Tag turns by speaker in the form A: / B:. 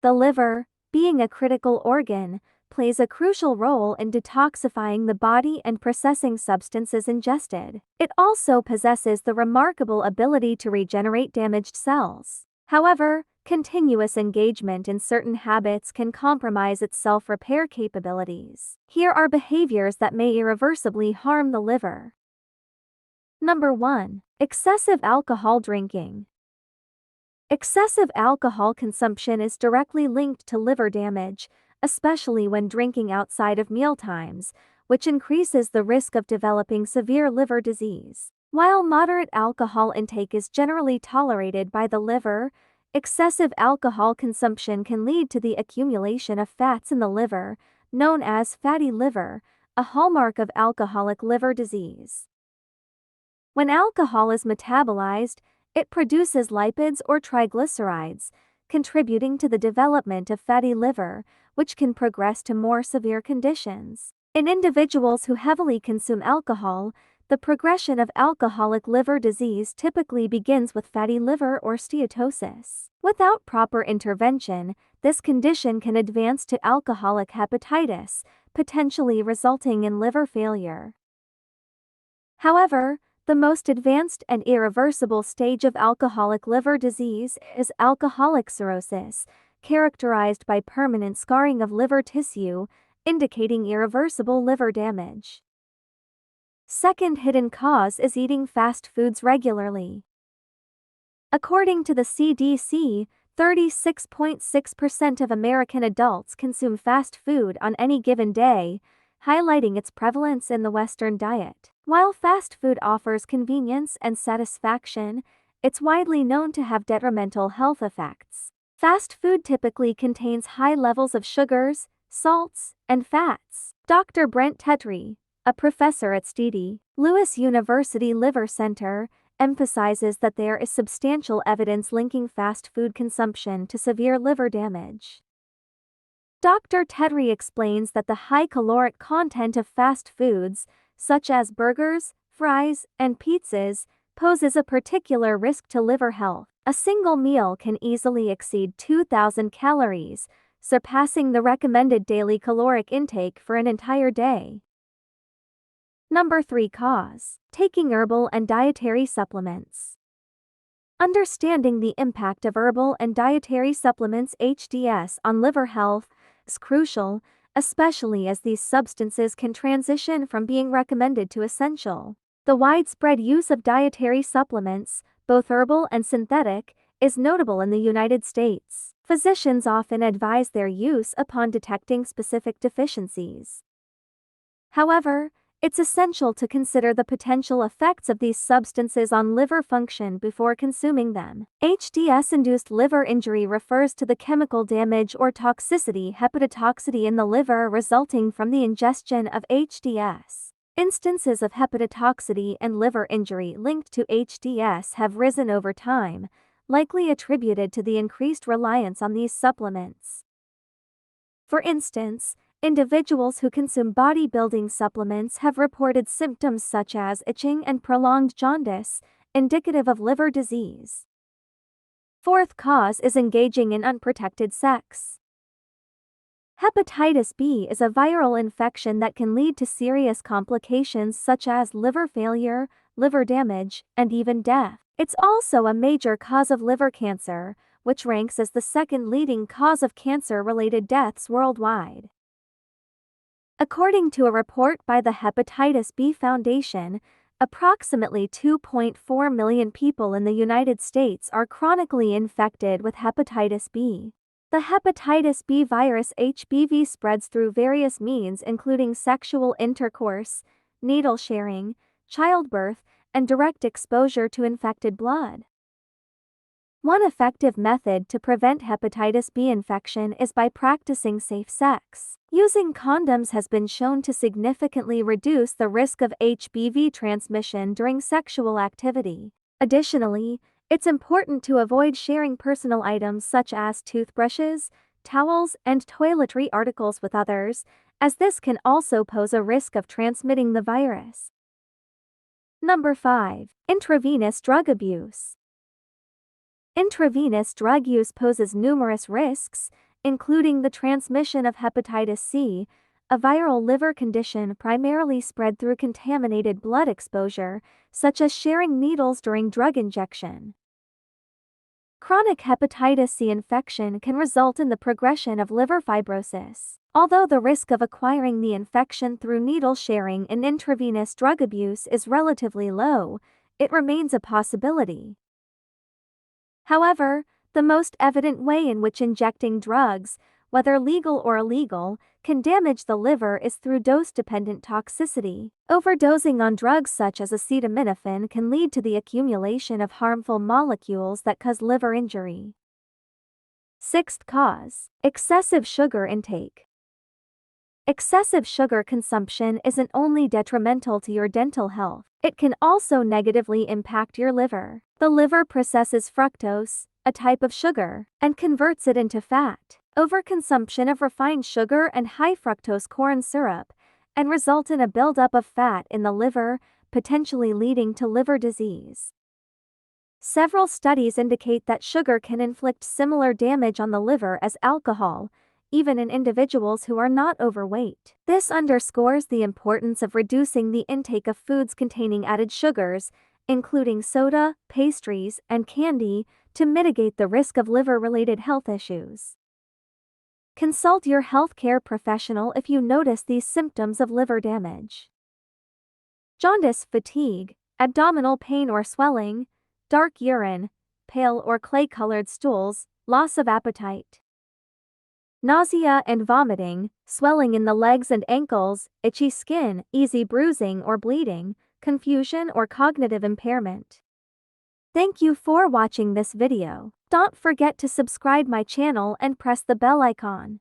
A: The liver, being a critical organ, plays a crucial role in detoxifying the body and processing substances ingested. It also possesses the remarkable ability to regenerate damaged cells. However, continuous engagement in certain habits can compromise its self-repair capabilities. Here are behaviors that may irreversibly harm the liver. Number 1. Excessive alcohol drinking. Excessive alcohol consumption is directly linked to liver damage, especially when drinking outside of mealtimes, which increases the risk of developing severe liver disease. While moderate alcohol intake is generally tolerated by the liver, excessive alcohol consumption can lead to the accumulation of fats in the liver, known as fatty liver, a hallmark of alcoholic liver disease. When alcohol is metabolized, it produces lipids or triglycerides, contributing to the development of fatty liver, which can progress to more severe conditions. In individuals who heavily consume alcohol, the progression of alcoholic liver disease typically begins with fatty liver or steatosis. Without proper intervention, this condition can advance to alcoholic hepatitis, potentially resulting in liver failure. However, the most advanced and irreversible stage of alcoholic liver disease is alcoholic cirrhosis, characterized by permanent scarring of liver tissue, indicating irreversible liver damage. Second hidden cause is eating fast foods regularly. According to the CDC, 36.6% of American adults consume fast food on any given day, highlighting its prevalence in the Western diet. While fast food offers convenience and satisfaction, it's widely known to have detrimental health effects. Fast food typically contains high levels of sugars, salts, and fats. Dr. Brent Tetry, a professor at Stedy Lewis University Liver Center, emphasizes that there is substantial evidence linking fast food consumption to severe liver damage. Dr. Tetry explains that the high caloric content of fast foods, such as burgers, fries, and pizzas, poses a particular risk to liver health. A single meal can easily exceed 2,000 calories, surpassing the recommended daily caloric intake for an entire day. Number 3 cause: taking herbal and dietary supplements. Understanding the impact of herbal and dietary supplements (HDS) on liver health is crucial, especially as these substances can transition from being recommended to essential. The widespread use of dietary supplements, both herbal and synthetic, is notable in the United States. Physicians often advise their use upon detecting specific deficiencies. However, it's essential to consider the potential effects of these substances on liver function before consuming them. HDS-induced liver injury refers to the chemical damage or toxicity hepatotoxicity in the liver resulting from the ingestion of HDS. Instances of hepatotoxicity and liver injury linked to HDS have risen over time, likely attributed to the increased reliance on these supplements. For instance, individuals who consume bodybuilding supplements have reported symptoms such as itching and prolonged jaundice, indicative of liver disease. Fourth cause is engaging in unprotected sex. Hepatitis B is a viral infection that can lead to serious complications such as liver failure, liver damage, and even death. It's also a major cause of liver cancer, which ranks as the second leading cause of cancer-related deaths worldwide. According to a report by the Hepatitis B Foundation, approximately 2.4 million people in the United States are chronically infected with hepatitis B. The hepatitis B virus HBV spreads through various means including sexual intercourse, needle sharing, childbirth, and direct exposure to infected blood. One effective method to prevent hepatitis B infection is by practicing safe sex. Using condoms has been shown to significantly reduce the risk of HBV transmission during sexual activity. Additionally, it's important to avoid sharing personal items such as toothbrushes, towels, and toiletry articles with others, as this can also pose a risk of transmitting the virus. Number 5. Intravenous drug abuse. Intravenous drug use poses numerous risks, including the transmission of hepatitis C, a viral liver condition primarily spread through contaminated blood exposure, such as sharing needles during drug injection. Chronic hepatitis C infection can result in the progression of liver fibrosis. Although the risk of acquiring the infection through needle sharing and intravenous drug abuse is relatively low, it remains a possibility. However, the most evident way in which injecting drugs, whether legal or illegal, can damage the liver is through dose-dependent toxicity. Overdosing on drugs such as acetaminophen can lead to the accumulation of harmful molecules that cause liver injury. Sixth cause: excessive sugar intake. Excessive sugar consumption isn't only detrimental to your dental health, it can also negatively impact your liver. The liver processes fructose, a type of sugar, and converts it into fat. Overconsumption of refined sugar and high fructose corn syrup and result in a buildup of fat in the liver, potentially leading to liver disease. Several studies indicate that sugar can inflict similar damage on the liver as alcohol, even in individuals who are not overweight. This underscores the importance of reducing the intake of foods containing added sugars, including soda, pastries, and candy, to mitigate the risk of liver-related health issues. Consult your healthcare professional if you notice these symptoms of liver damage. Jaundice, fatigue, abdominal pain or swelling, dark urine, pale or clay-colored stools, loss of appetite. Nausea and vomiting, swelling in the legs and ankles, itchy skin, easy bruising or bleeding, confusion or cognitive impairment. Thank you for watching this video. Don't forget to subscribe my channel and press the bell icon.